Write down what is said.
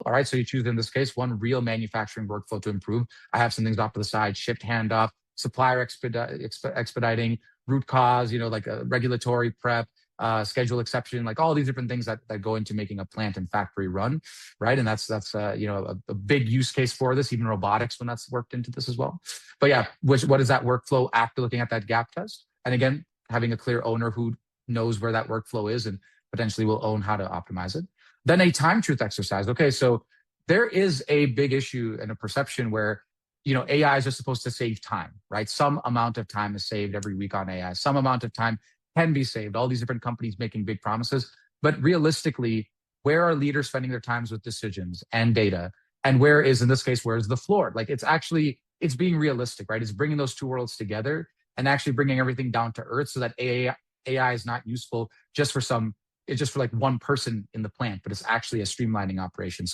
All right. So you choose, in this case, one real manufacturing workflow to improve. I have some things off to the side: shipped handoff, supplier expediting, root cause, like a regulatory prep, schedule exception, like all these different things that go into making a plant and factory run, right? And that's a big use case for this, even robotics when that's worked into this as well. But yeah, what is that workflow after looking at that gap test? And again, having a clear owner who knows where that workflow is and potentially will own how to optimize it. Then a time truth exercise. Okay, so there is a big issue and a perception where AIs are supposed to save time, right? Some amount of time is saved every week on AI. Some amount of time can be saved. All these different companies making big promises. But realistically, where are leaders spending their times with decisions and data? And where is, in this case, where's the floor? Like it's being realistic, right? It's bringing those two worlds together and actually bringing everything down to earth so that AI is not useful just for like one person in the plant, but it's actually a streamlining operation.